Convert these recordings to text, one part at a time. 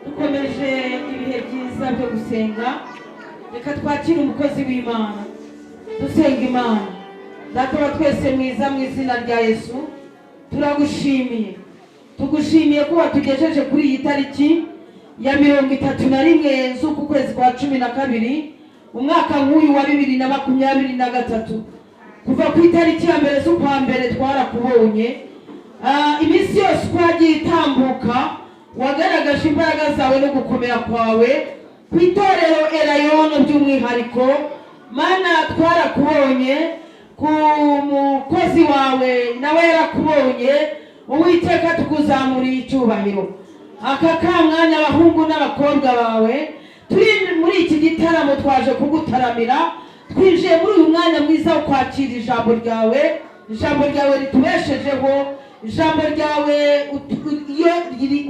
Dukomeje ibihe byiza byo gusenga. Reka twakire umukozi w'Imana dusenga Imana. Data wa twese mwiza, mu izina rya Yesu turagushimiye, tugushimiye ko watugejeje kuri iyi tariki ya 31 z'uku kwezi kwa 12 umwaka nk'uyu wa 2023. Kuva ku itariki ya mbere z'ukwa mbere twarakubonye, iminsi yose twagiye itambuka wagaragaje imbaraga zawe no gukomera kwawe ku itorero Erayono by'umwihariko. Mana, twarakubonye ku mukozi wawe nawe yarakubonye. Uwiteka tukuzamuriye icyubahiro. Aka kamwanya abahungu n'abakobwa bawe turi muri iki gitaramo twaje kugutaramira, twinjiye muri uyu mwanya mwiza wo kwakira ijambo ryawe. Ijambo ryawe ritubeshejeho, ijambo ryawe iyo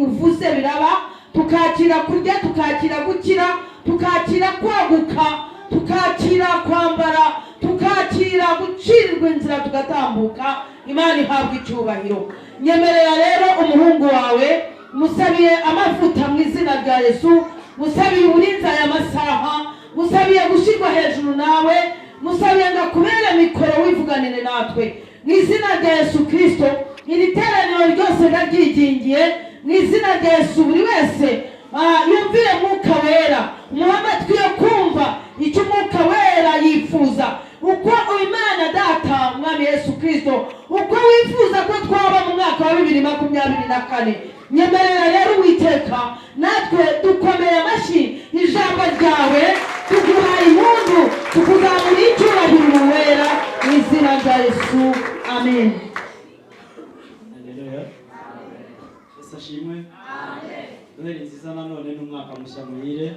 uvuze biraba, tukakira kurya, tukakira gukira, tukakira kwaguka, tukakira kwambara, tukakira gucirirwa inzira tugatambuka. Imana ihabwa icyubahiro. Nyemerera rero umuhungu wawe, musabiye amavuta mu izina rya Yesu, musabiye uburinzi aya masaha, musabiye gushirwa hejuru nawe, musabiye ngo akubere mikoro wivuganire natwe mu izina rya Yesu Kristo. Iri teraniro ryose ndabyigingiye mu izina rya Yesu. Buri wese yumvire Mwuka Wera, umuhamatwi yo kumva icyo Mwuka Wera yifuza, uko Imana Data Mwami Yesu Kristo uko wifuza ko twaba mu mwaka wa 2024. Nyemerera rero Uwiteka, natwe dukomeye amashyi ijambo ryawe, tuguhaye impundu, tukuzamuriye icyubahiro wera mu izina rya Yesu. Amen. Haleluya. Yesu ashimwe. Amen. Noheli nziza nanone n'umwaka mushya muhire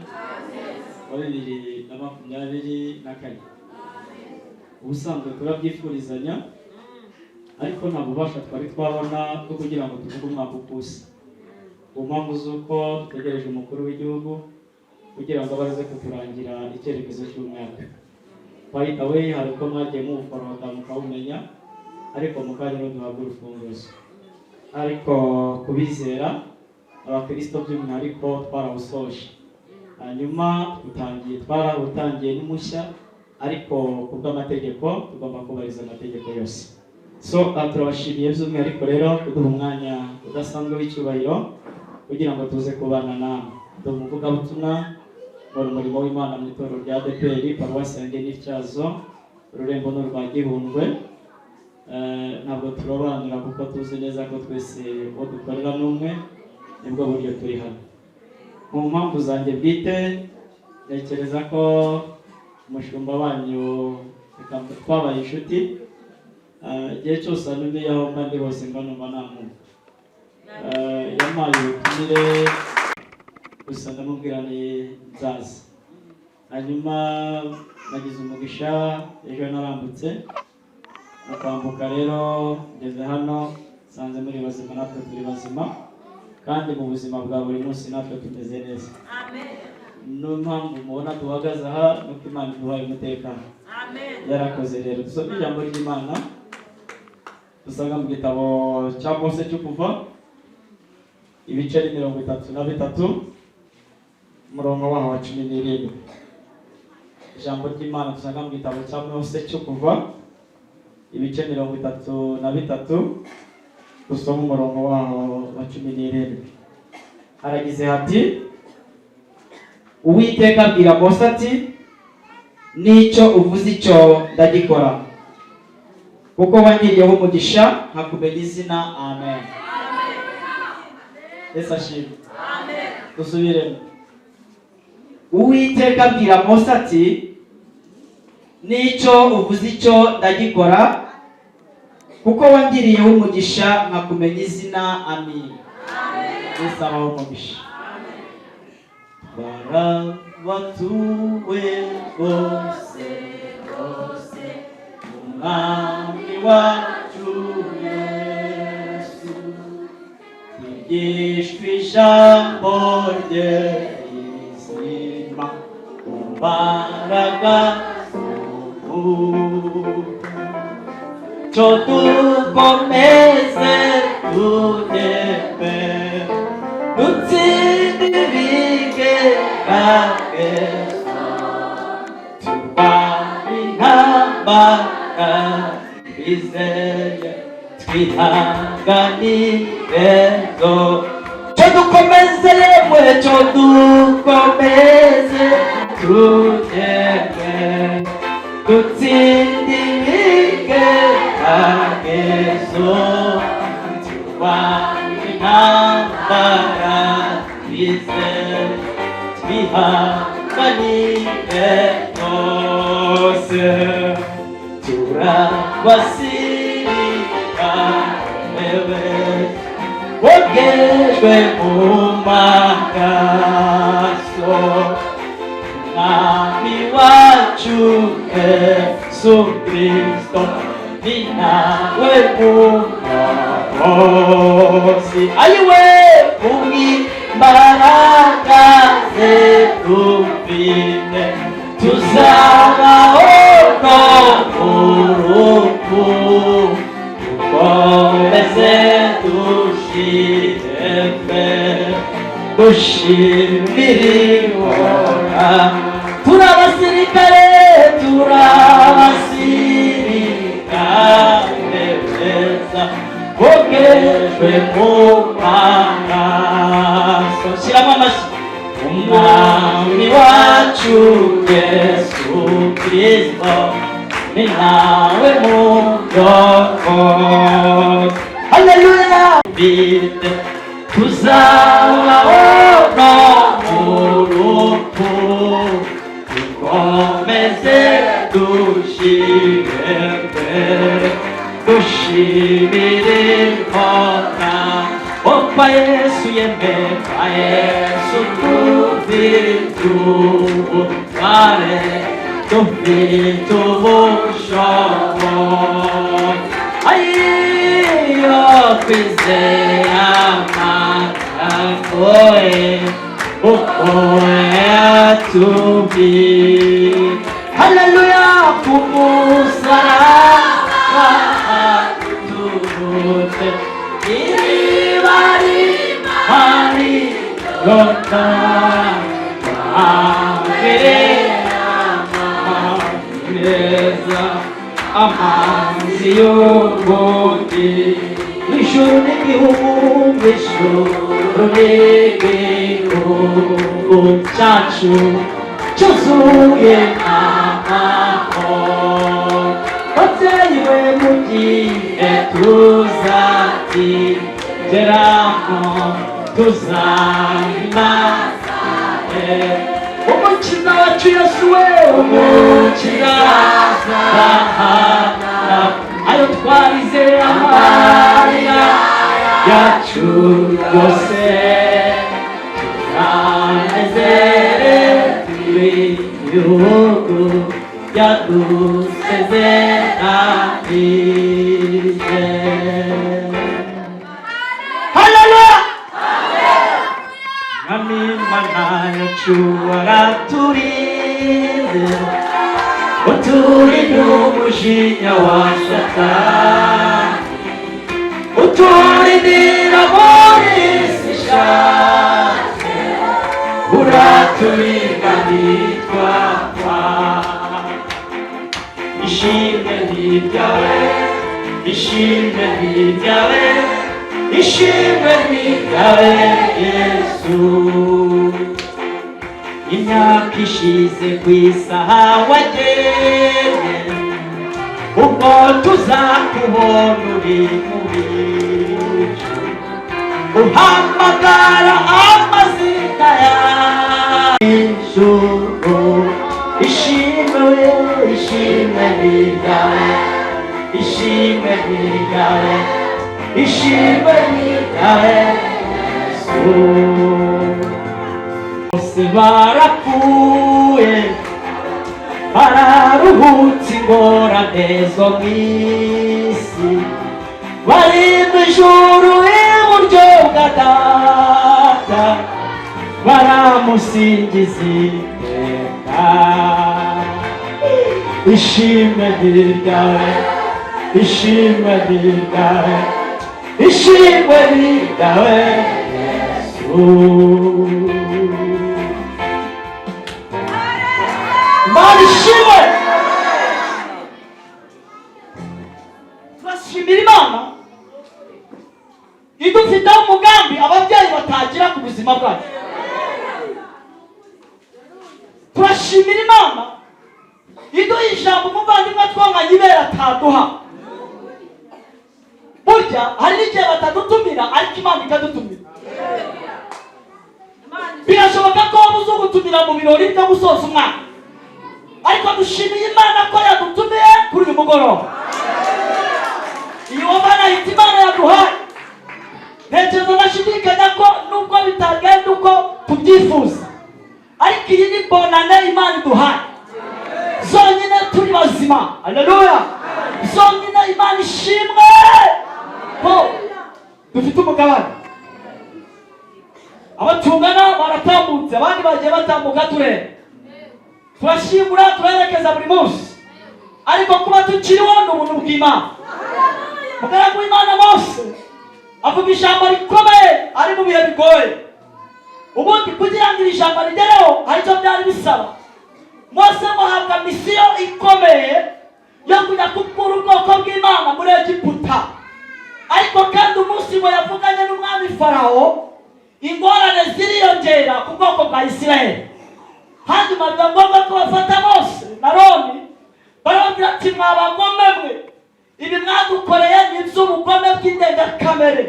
wa 2024. Ubusanzwe turabyifurizanya, ariko nta bubasha twari twabona bwo kugira ngo tuvuge umwaka ukusa. Ku mpamvu z'uko dutegereje umukuru w'igihugu kugira ngo abaze kuturangira icyerekezo cy'umwaka. By the way, hari uko mwagiye muwuforota mukawumenya, ariko mukanya duhabwa urufunguzo. Ariko kubizera abakristo by'umwihariko twarawusoje, hanyuma twarawutangiye n'umushya, ariko kubw'amategeko tugomba kubahiriza amategeko yose. So turabashimiye by'umwihariko rero kuduha umwanya udasanzwe w'icyubahiro kugira ngo tuze kubana namwe. Umuvugabutumwa mu murimo w'Imana mu itorero rya ADPR paruwasi yanjye n'Ityazo, Ururembo n'urwa Gihundwe. Ntabwo turobanura kuko tuzi neza ko twese uwo dukorera n'umwe, nibwo buryo turi hano. Mu mpamvu zanjye bwite, ntekereza ko umushumba wanyu twabaye inshuti. Igihe cyose anumye aho mba ndi hose mba numva namwumva. Yampaye ubutumire gusa ndamubwira ni nzaza. Hanyuma nagize umugisha, ejo narambutse mukwambuka, rero ngeze hano sanze muri bazima, natwe turi bazima, kandi mu buzima bwa buri munsi natwe tumeze neza. Amen. No mpamvu mubona duhagaze aha nuko Imana iduhaye umutekano. Amen. Yarakoze rero. Dusome ijambo ry'Imana dusanga mu gitabo cya Mose cyo Kuva ibice 33 umurongo waho wa 17. Ijambo ry'Imana dusanga mu gitabo cya Mose cyo Kuva ibice 33 dusoma umurongo waho wa 17. Haragize hati, Uwiteka abwira Mose ati, n'icyo uvuze icyo ndagikora, kuko wangiriyeho umugisha nkakumenya izina. Amen. Yesu ashimwe. Amen. Dusubiremo. Uwiteka abwira Mose ati, n'icyo uvuze icyo ndagikora, kuko wangiriyeho umugisha nkakumenya izina. Amen. Yesu abaho umugisha. Barabatuwe bose bose umwami wacu Yesu, twigishwa ijambo rye rizima, imbaraga cyo dukomeze tunyeme, dutsinde bigeragezo turwanye intambara bizeye twihanganire zo cyo dukomeze yemwe cyo dukomeze tugere dutsinde ibigeragezo turwanye intambara bizeye twihanganire zose turabasirika wewe wogejwe mu maraso umwami wacu Yesu Kristo ni nawe muyobozi ayiwe imbaraga ze dufite tuzabaho no mu rupfu dukomeze dushire mbere dushimire Uhoraho turabasirikare beza bogejwe mu maraso shyiramo amashyi umwami wacu Yesu Kristo ni nawe muyobozi haleluya bite tuzabaho no mu rupfu dukomeze dushire mbere dushimire Imana opa Yesu yemeka Yesu dufite ubutware dufite ubushobozi ayiyo kwizera amagambo ye uko yatubwiye haleluya ku musaraba turute ibari hari rota neza amazi y'ubundi ijuru n'igihugu ijuru n'igihugu cyacu cyuzuye amahoro babyeyi we mu gihe tuzakigeramo tuzahimbaze umukiza wacu Yesu we umukiza ayo twarize amarira yacu yose tuzanezerewe ibihugu yadusezeranije haleluya mwami Imana yacu waraturinze uturinda umujinya wa Satani uturindira muri isi ishaje uraturinda ntitwapfa ishimwe n'iryawe ishimwe n'iryawe ishimwe n'iryawe Yesu imyaka ishize ku isaha wageze ubwo tuzakubona uri mu bicu uhamagara amazina y'ijuru ishimwe ishimwe n'iryawe ishimwe n'iryawe ishimwe n'iryawe Yesu bose barapfuye bararuhutse ingorane zo mu isi bari mu ijuru iburyo bwa Data baramusingiza iteka ishimwe n'iryawe ishimwe n'iryawe ishimwe n'iryawe Yesu Imana ishimwe. Turashimira Imana idufiteho umugambi ababyeyi batagira ku buzima bwacu. Turashimira Imana iduha ijambo umuvandimwe twonganye ibera ataduha. Burya hari n'igihe batadutumira ariko Imana ikadutumira. Birashoboka ko wabuze ugutumira mu birori byo gusoza umwaka, ariko dushimiye Imana ko yadutumiye kuri uyu mugoroba. Iyo Mana yita Imana yaduhaye, ntekereza nashidikanya ko nubwo bitagenda uko tubyifuza, ariko iyi ni bonane Imana iduhaye. Zonyine turi bazima. Haleluya. Zonyine Imana ishimwe ko dufite umugabane. Abatungana baratambutse, abandi bagiye batambuka tureba. Turashimura, turerekeza buri munsi, ariko kuba tukiriho ni ubuntu bw'Imana. Mugaragu w'Imana Mose avuga ijambo rikomeye ari mu bihe bigoye. Ubundi kugira ngo iri jambo rigereho hari icyo byari bisaba. Mose muhabwa misiyo ikomeye yo kujya gukura ubwoko bw'Imana muri Egiputa, ariko kandi umunsi ngo yavuganye n'umwami Farawo, ingorane ziriyongera ku bwoko bwa Isirayeli. Hanyuma biba ngombwa ko bafata Mose na Aroni, barababwira ati mwa bagome mwe, ibi mwadukoreye ni iby'ubugome bw'indengakamere.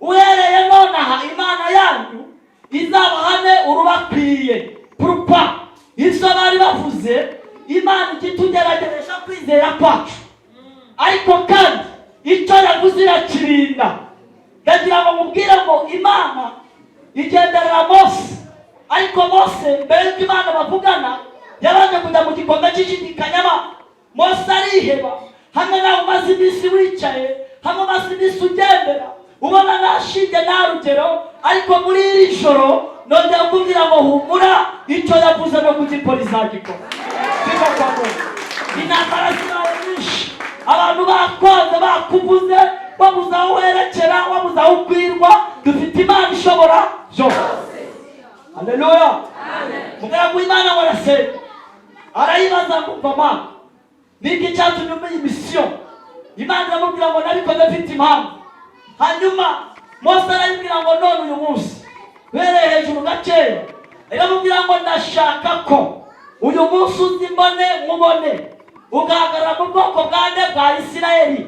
Uhereye nonaha Imana yanyu izabahane urubakwiye. Pourquoi? Ibyo bari bavuze Imana igitugerageresha kwizera kwacu, ariko kandi icyo yavuze irakirinda. Ndagira ngo mubwire ngo Imana igenderera Mose, ariko Mose mbere y'uko Imana bavugana yabanje kujya mu gikombe cy'ishidikanyama. Mose ariheba, hamwe nawe umaze iminsi wicaye, hamwe umaze iminsi ugendera ubona nashinge nta rugero, ariko muri iri joro nongera kubwira ngo humura, icyo yavuze no kugikora izagikora. Biva kwa Mungu. Intambara zirawe nyinshi, abantu bakwanze bakubuze, wabuze aho werekera, wabuze aho ukwirwa. Dufite Imana ishobora byose. Haleluya. Mugaragu w'Imana warasenga, arayibaza ngo mama, niki cyatumye umenya imisiyo? Imana iramubwira ngo nabikoze mfite impamvu. Hanyuma Mose arayibwira ngo none uyu munsi bereye hejuru gakeya, iramubwira ngo ndashaka ko uyu munsi uzimbone nkubone, ugahagarara mu bwoko bwanjye bwa Isirayeli.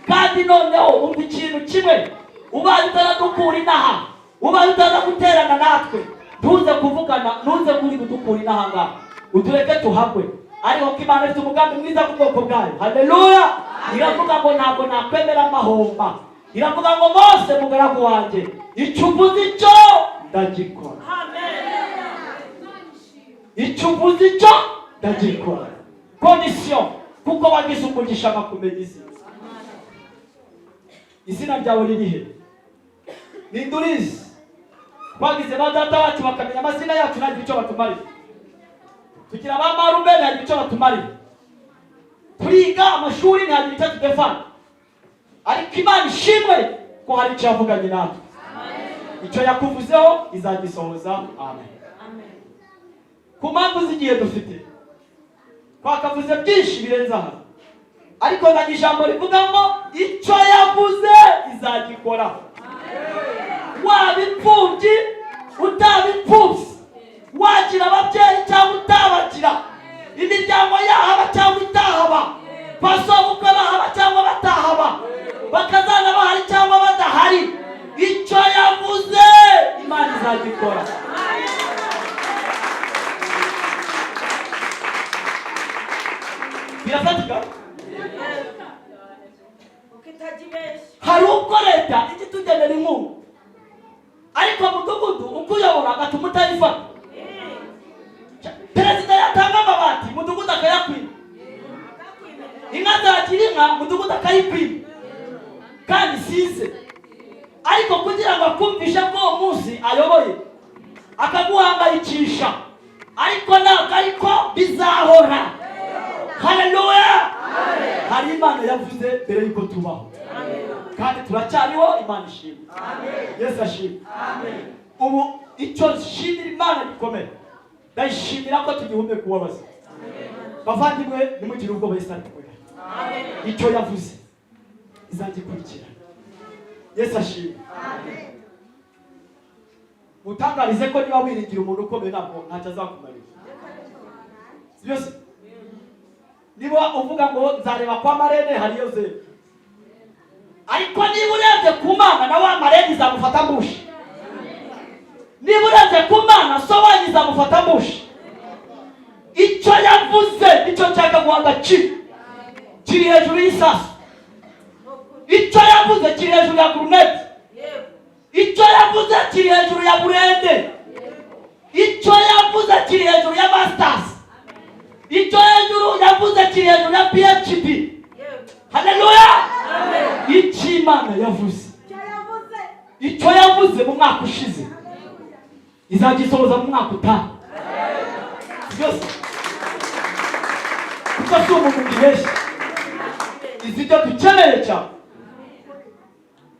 Kandi noneho umva ikintu kimwe, ubaye utaradukura inaha, ubaye utaraguterana natwe, ntuze kuvugana, ntuze kuri kudukura inaha ngaha, utureke tuhagwe. Ariko ko Imana ifite umugambi mwiza ku bwoko bwayo. Haleluya. Iravuga ngo ntabwo nakwemera amahomba. Iravuga ngo Mose mugaragu wanjye, icyo uvuze icyo ndagikora. Icyo uvuze icyo ndagikora. Condition, kuko wagize umugisha bakumenya izina. Izina ryawe ririhe? Nindurizi. Bagize ba data bacu bakamenya amazina yacu ntagira icyo batumarira. Tugira abamarume ntagira icyo batumarira. Turiga amashuri ntagira icyo tudefana. Ariko Imana ishimwe ko hari icyo yavuganye natwe. Icyo yakuvuzeho izagisohoza. Amen. Ku mpamvu z'igihe dufite, twakavuze byinshi birenze aha, ariko nta ijambo rivuga ngo icyo yavuze izagikora. Waba imfubyi utaba imfubyi, wagira ababyeyi cyangwa utabagira, imiryango yahaba cyangwa itahaba, basobukwe bahaba cyangwa batahaba, bakazana bahari cyangwa badahari, icyo yavuze Imana izagikora. Birafatika? Hari ubwo leta igitugenera inkunga, ariko mudugudu uko uyobora agatuma utayifata. Perezida yatanga amabati, mudugudu akayakwima. Inka zagira inka, mudugudu akayikwima. Kandi size. Ariko kugira ngo akumvishe ko uwo munsi ayoboye, akaguhangayikisha, ariko ntabwo ariko bizahora. Haleluya. Hari Imana yavuze mbere yuko tubaho, kandi turacyariho. Imana ishimwe. Yesu ashimwe. ubu icyo nshimira Imana gikomeye, ndayishimira ko tugihumeka uwabaza. Bavandimwe nimugire ubwoba, Yesu ari kumwe. Icyo yavuze izagikurikirana. Yesu ashimwe. Utangarize ko niba wiringira umuntu ukomeye ntabwo ntacyo azakumarira. Byose niba uvuga ngo nzareba kwa marene hariyo ze, ariko niba urebye ku Mana na wa marene izamufata mbushi. Niba urebye ku Mana so wanyu izamufata mbushi. Icyo yavuze nicyo nshaka guha agaciro, kiri hejuru y'isasu. Icyo yavuze kiri hejuru ya guruneti. Icyo yavuze kiri hejuru ya burende. Icyo yavuze kiri hejuru ya masters. Icyo yavuze kiri hejuru ya PhD. Haleluya. Icyo Imana yavuze, icyo yavuze mu mwaka ushize izagisohoza mu mwaka utaha. Byose kuko si umuntu mbibeshya, izi byo dukeneye cyane.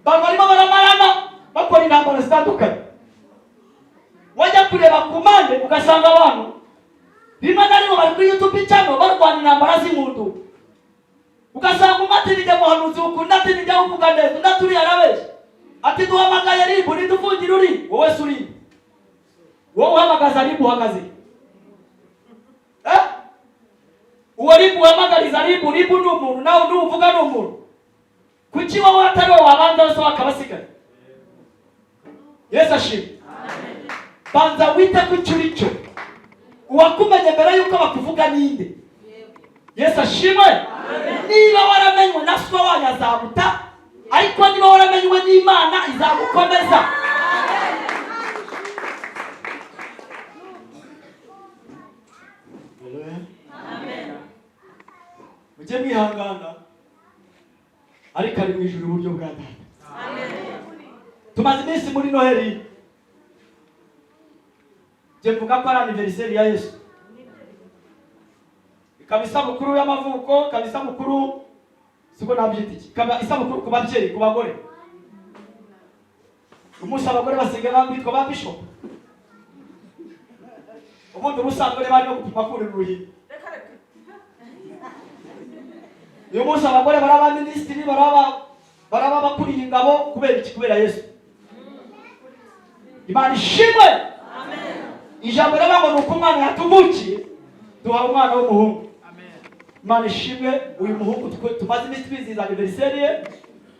Barimo baramarana bakora intambara zitandukanye. Wajya kureba ku mpande ugasanga abantu rimwe na rimwe bari kuri YouTube channel barwana intambara z'inkundu. Ugasanga umwe nijya muhanuzi ukunda ati nijya uvuga neza, undi turi yarabeshya ati duhamagaye ribu nidufungire uri wowe suri wowe uhamagaza ribu uhagaze. Uwo ribu uhamagariza ribu ni umuntu, nawe uvuga ni umuntu. Kuki wowe atari wowe wabanza bose bakabasigaye? Yesu ashimwe. Banza wite ku cyo uwakumenye mbere yuko bakuvuga ninde. Yesu ashimwe. Niba waramenywe na so wanyu azabuta, ariko niba waramenywe n'Imana izagukomeza. Mujye mwihangana, ariko ari mu ijuru uburyo bwa Data. Tumaze iminsi muri Noheli, je mvuga ko ari anniversaire ya Yesu. Ikaba isabukuru y'amavuko, ikaba isabukuru siko nabyita iki, ikaba isabukuru ku babyeyi, ku bagore. Umunsi abagore basigaye bitwa ba bishop. Ubundi ubusanzwe bari no gupima kuri ruhimbi. Uyu munsi abagore baraba minisitiri, baraba bakuriye ingabo kubera iki? Kubera Yesu. Imana ishimwe. Ijambo rero ngo nuko umwana yatuvukiye duha umwana w'umuhungu. Imana ishimwe. Uyu muhungu tumaze iminsi twizihiza anniversaire ye,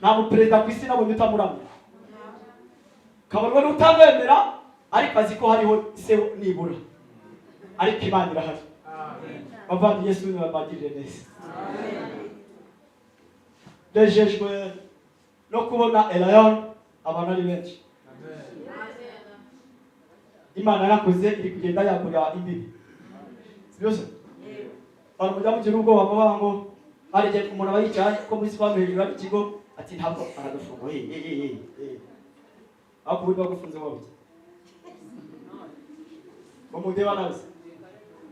nta muperezida ku isi nabonye utamuramya. Kabonwa n'utamwemera, ariko azi ko hariho se nibura, ariko Imana irahari. Abandi Yesu ni babagirire neza. Dejejwe no kubona Elion abantu ari benshi. Imana yarakoze iri kugenda yakura imbibi. Sibyo? Abantu mujya mugira ubwoba bavuga ngo arije umuntu abayicaye ko muri siporo hejuru y'ikigo ati ntabwo aradufunga. Akubuye bagufunze wowe. Bamudeba nawe.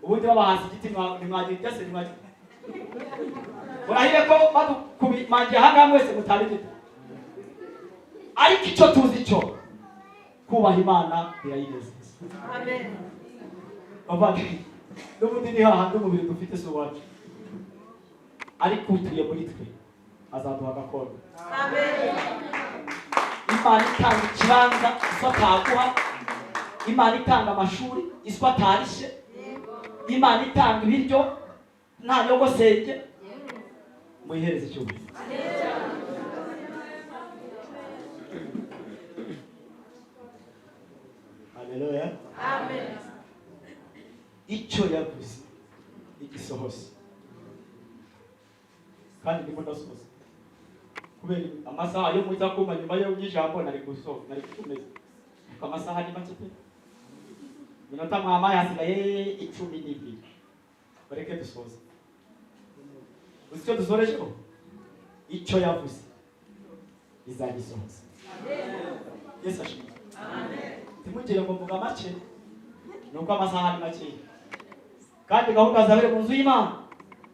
Ubundi babahasi igiti nimwagiye cyase nimwagiye. Urahire ko badukubimangiye hanga mwese mutari gito. Ariko icyo tuzi cyo kubaha Imana birayineza. Amen. Abandi n'ubundi ni hahandi umubiri dufite so wacu, ariko utuye muri twe azaduha gakondo. Amen. Imana itanga ikibanza iswa ataguha, Imana itanga amashuri iswa atarishe, Imana itanga ibiryo nta nyogosenge. Muyihereze icyubahiro. Haleluya. Amen. Icyo yavuze igisohoza, kandi ndimo ndasohoza kubera amasaha yo muza kuma nyuma yo by'ijambo nari gusohoka, nari gukomeza amasaha ni make pe, minota mwama yasigaye 12. Bareke dusohoze. Icyo dusorejeho, icyo yavuze izagisohoza. Yesu ashimwe. Amen. Timugire ngo mvuga make, nuko amasaha ni make, kandi gahunda zabere mu nzu y'Imana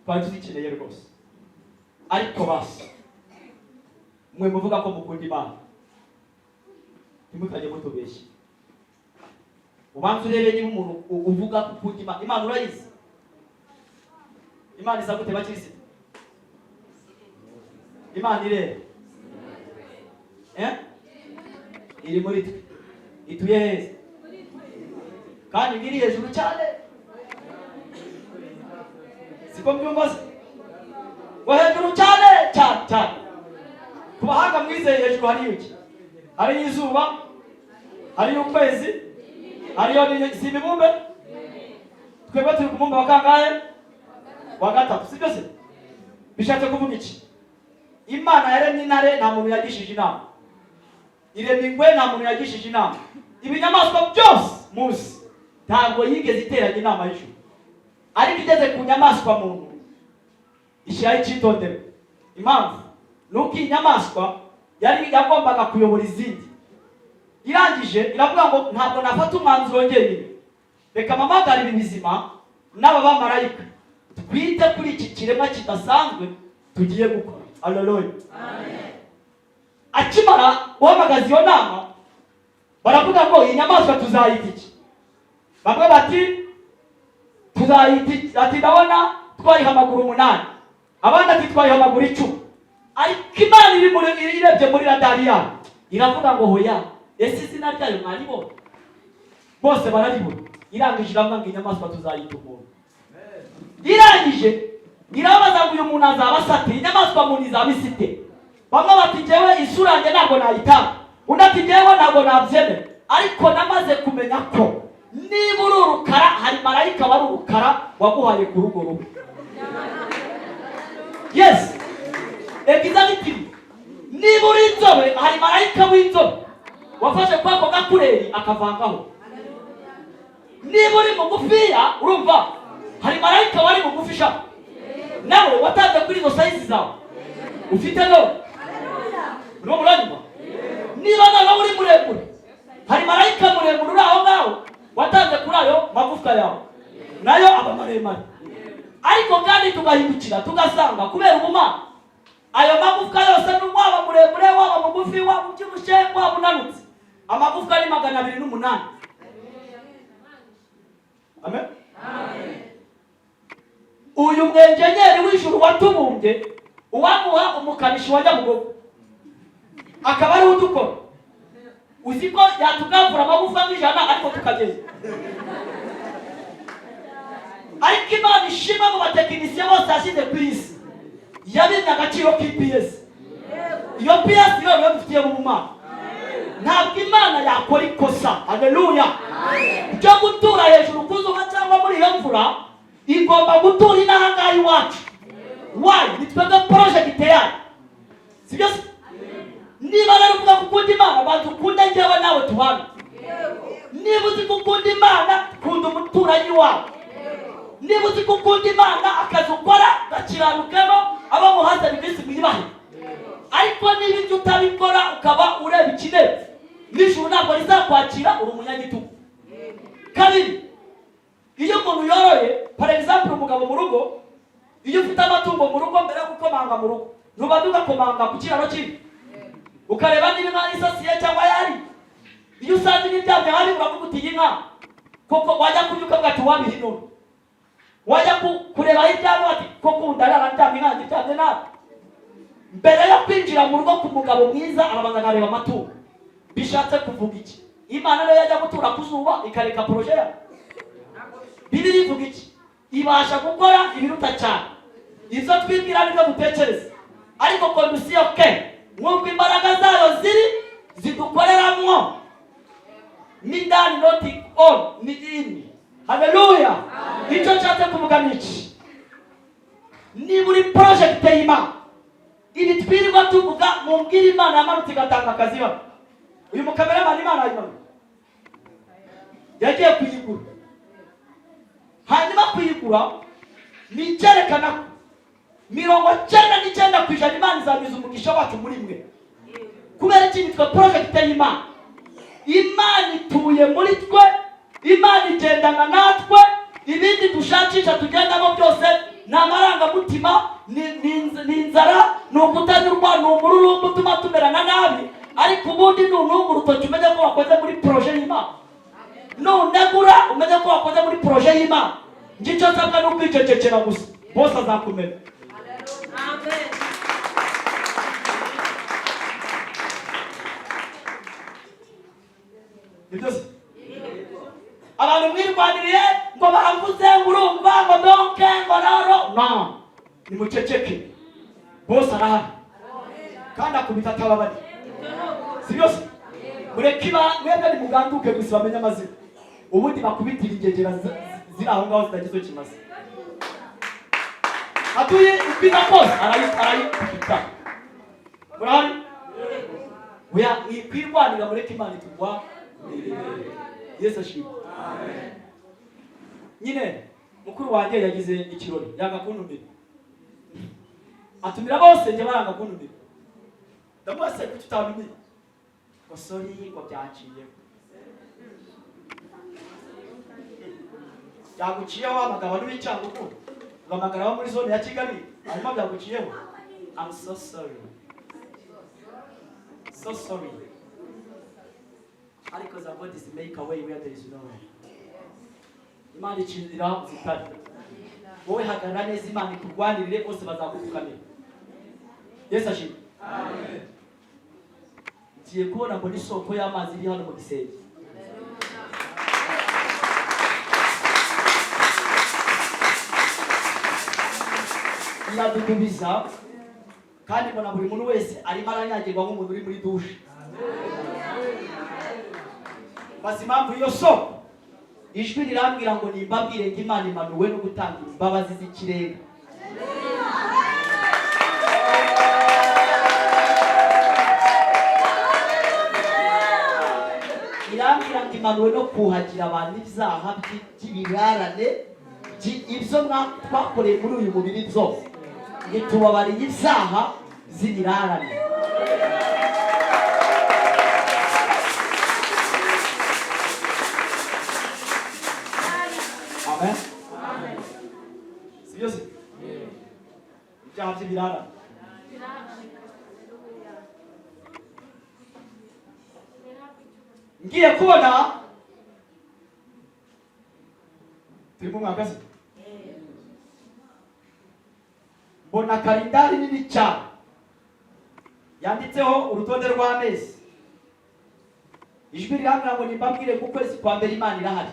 twari tuzikeneye rwose. Ariko basi mwe muvuga ko mukunda Imana, timukajye mutubeshye. ubanza urebe niba umuntu uvuga kukundi Imana urayizi. Imana iza gute bakirisi? Imana irebe. Iri muri twe. Ituye heza. Kandi ngiri hejuru cyane. Siko mbyumva. Ngo hejuru cyane cyane. Ku bahanga mwizeye hejuru hari iki? Hari izuba, hari ukwezi, hari si imibumbe. Twebwe turi ku mubumbe wa kangahe? Wa gatatu. Sibyo se? Bishatse kuvuga iki? Imana yaremye intare nta muntu yagishije inama. Iremye ingwe nta muntu yagishije inama. Ibinyamaswa byose muzi ntabwo yigeze iteranya inama y'ijuru. Ariko igeze ku nyamaswa muntu ishyiraho icyitondero. Impamvu nuko iyi nyamaswa yari yagombaga kuyobora izindi. Irangije iravuga ngo ntabwo nafata umwanzuro njyenyine. Reka mpamagare ibi bizima n'aba bamarayika twite kuri iki kiremwa kidasanzwe tugiye gukora. Haleluya. Amen. Akimara guhamagaza iyo nama baravuga ngo iyi nyamaswa tuzayita iki? Bamwe bati tuzayita ati ndabona twayiha amaguru 8. Abandi ati twayiha amaguru 10. Ariko Imana irebye muri radari yayo iravuga ngo hoya ese izina ryayo mwaribo bose bararibona. Irangije iravuga ngo inyamaswa tuzayita umuntu. Irangije irabaza ngo uyu muntu azaba asate inyamaswa muntu izaba isite. Bamwe bati jewe isura yanjye ntabwo nayitanga. Undi ati jewe ntabwo nabyemera. Ariko namaze kumenya ko niba uri urukara hari marayika wari urukara waguhaye ku rugo rumwe. Yes. Exactly. Niba uri inzobe hari marayika w'inzobe wafashe kwako gakureri akavangaho. Niba uri mugufiya urumva hari marayika wari mugufisha. Nawe watanze kuri izo size zawe. Ufite no. No muranyuma. Niba nawe uri muremure hari marayika muremure uri aho ngaho watanze kuri ayo magufwa yawe. Nayo aba maremare. Ariko kandi tugahindukira tugasanga kubera ubumana ayo magufwa yose n'umwaba muremure waba mugufi waba ubyibushye waba unanutse amagufwa ni 208. Amen. Amen. Uyu mwenjenyeri w'ijuru watubumbye uwamuha umukanishi wajya mugogo akaba ari udukora. Uziko yatugavura amagufwa nk'ijana ariko tukageza. Ariko Imana ishima mu batekinisiye bose yashyize ku isi yabimye agaciro k'IPS. Iyo PS yo dufitiye mu Mana. Ntabwo Imana yakora ikosa. Haleluya. Byo gutura hejuru kuzuba cyangwa muri iyo mvura igomba gutura inahangaye iwacu. Why? Nitwebwe project yayo. Sibyo? Niba rero uvuga gukunda Imana badukunda njyewe nawe tubana. Niba uzi gukunda Imana kunda umuturanyi wawe. Niba uzi gukunda Imana akazi ukora gakiranukemo aba muhaza serivisi mu Ibahe. Ariko niba ibyo utabikora ukaba ureba ikinebe n'ijuru ntabwo rizakwakira uri umunyagitugu. Kabiri, iyo umuntu yoroye par exemple umugabo mu rugo iyo ufite amatungo mu rugo mbere yo gukomanga mu rugo ntubaduka komanga ku kiraro kimwe ukareba niba inka isasiye cyangwa yari. Iyo usanze n'ibyamye hari uravuga uti iyi nka koko wajya kubyuka ugati wabihino wajya kureba ibyamye ati koko undarara ndyamye inka ndyamye nabi. Mbere yo kwinjira mu rugo ku mugabo mwiza arabanza akareba amatungo. Bishatse kuvuga iki? Imana rero yajya gutura ku zuba ikareka projet yayo. Bibiri ivuga iki? Ibasha gukora ibiruta cyane izo twibwira n'ibyo dutekereza. Ariko kondisiyo nk'uko imbaraga zayo ziri zidukoreramwo n'indani noti on ni ini. Haleluya. Icyo nshatse kuvuga niki? Niba uri project y'Imana ibi twirirwa tuvuga mumbwira Imana yamanutse igatanga akazi hano. Uyu mukameramani Imana ayimana yagiye kuyigura. Hanyuma kuyigura ni cyerekana 99% Imana izanyuza umugisha wacu muri mwe. Kubera iki nitwe project y'Imana. Imana ituye muri twe, Imana igendana natwe, ibindi dushakisha tugendamo byose n'amarangamutima ni inzara n'ukutanyurwa n'umururumbu utuma tumerana nabi. Ariko ubundi n'urutoki umenye ko wakoze muri projet y'Imana. nunegura umenye ko wakoze muri projet y'Imana. Ngicyo nsabwa no kwicecekera gusa, bose azakumenya. Amen. Nibyo abantu mwirwaniriye ngo bavuze urumva ngo donke ngo raro no, nimuceceke, bose arahari kandi akubita atababari. Sibyo mwebwe nimuganduke gusa bamenye amazina, ubundi bakubitira ingegera ziri aho ngaho zitagize kimaze. Atuye upita kose arayikubita. Murahari? Oya kwirwanira mureke Imana itugwa. Yesu ashimwe. Amen. Nyine mukuru wanjye yagize ikirori yanga kuntumira. Atumira bose nje baranga kuntumira. Ndamwase ko tutamenya. Ko sorry ko byaciye. Byaguciyeho amagabo n'ibicyanguko. Ugamagara muri zone ya Kigali. Hanyuma byaguciyeho. I'm so sorry. So sorry. Ariko za God is make a way where there is no way. Imana icinzira zitari. Wowe hagarara neza Imana ikurwanirire bose bazagufukamira. Yesu ashimwe. Amen. Ngiye kubona ngo n'isoko y'amazi iri hano mu gisenge. Iradukubiza kandi mbona buri muntu wese arimo aranyagirwa nk'umuntu uri muri dushe. Basi impamvu iyo soko ijwi rirambwira ngo nimbabwire ngo Imana imanuwe no gutanga imbabazi z'ikirenga. Irambwira ngo imanuwe no kuhagira abantu ibyaha by'ibirarane ibyo twakoreye muri uyu mubiri byose, ntitubabariye ibyaha z'ibirarane. Amen. Amen. Sibyo se? Ibyaha by'ibirarane. Ngiye kubona turi mu mwaka se? Mbona kalendari nini cyane yanditseho urutonde rw'amezi. Ijwi rirambwira ngo nimbabwire ku kwezi kwa mbere Imana irahari.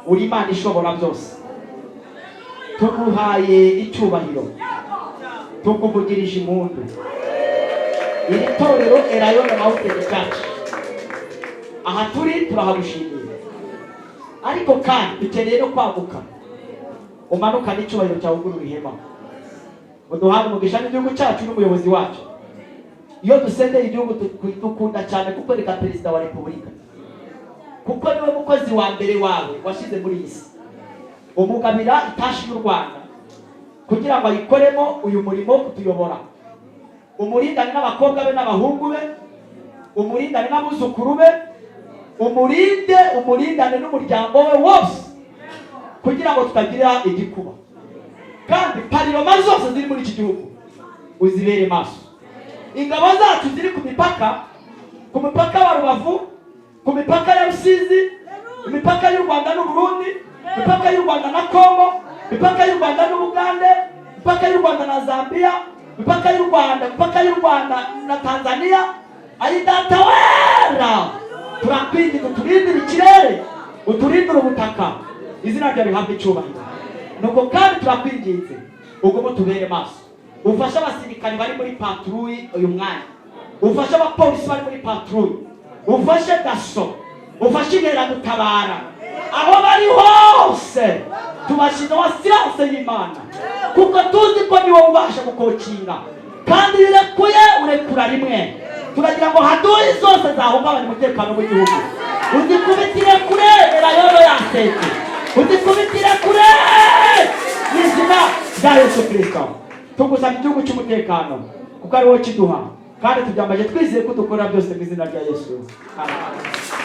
Uri Imana ishobora byose. Tuguhaye icyubahiro, tukuvugirije impundu. Iri torero erayo na mahoteli cyacu, aha turi turahagushimiye, ariko kandi dukeneye no kwaguka. Umanuka n'icyubahiro cyawe ugura ihema, uduhane umugisha n'igihugu cyacu n'umuyobozi wacu. Iyo dusendeye igihugu dukunda cyane kuko reka perezida wa repubulika, kuko niwe mukozi wa mbere wawe washyize muri iyi si. Umugabira itashi y'u Rwanda kugira ngo ayikoremo uyu murimo kutuyobora. Umurindane n'abakobwa be n'abahungu be, umurindane n'abuzukuru be, umurindane n'umuryango we wose kugira ngo tutagira igikuba. Kandi pariroma zose ziri muri iki gihugu uzibere maso. Ingabo zacu ziri ku mipaka wa Rubavu, ku mipaka ya Rusizi, imipaka y'u Rwanda n'u Burundi, imipaka y'u Rwanda na Kongo, imipaka y'u Rwanda n'Ubugande, imipaka y'u Rwanda na Zambia, imipaka y'u Rwanda na Tanzania. Ayidata wera turakwinginga uturindire ikirere, uturindire ubutaka, izina ryawe rihabwe icyubahiro. Nuko kandi turakwinginze ubwo tubere maso, ufashe abasirikari bari muri patrouille uyu mwanya, ufashe abapolisi bari muri patrouille, ufashe daso, ufashe interagutabara, aho bari hose tubashyize wasiranse y'Imana, kuko tuzi ko niwo ubasha gukokinga kandi birekuye urekura rimwe. Turagira ngo haduye zose zahungabanya umutekano w'igihugu, uzikubitire kure erayono yasetse, uzikubitire kure n'izina rya Yesu Kristo. Tugusaba igihugu cy'umutekano kuko ari wowe kiduha, kandi tubyambaje twizeye ko dukora byose mu izina rya Yesu. Amen.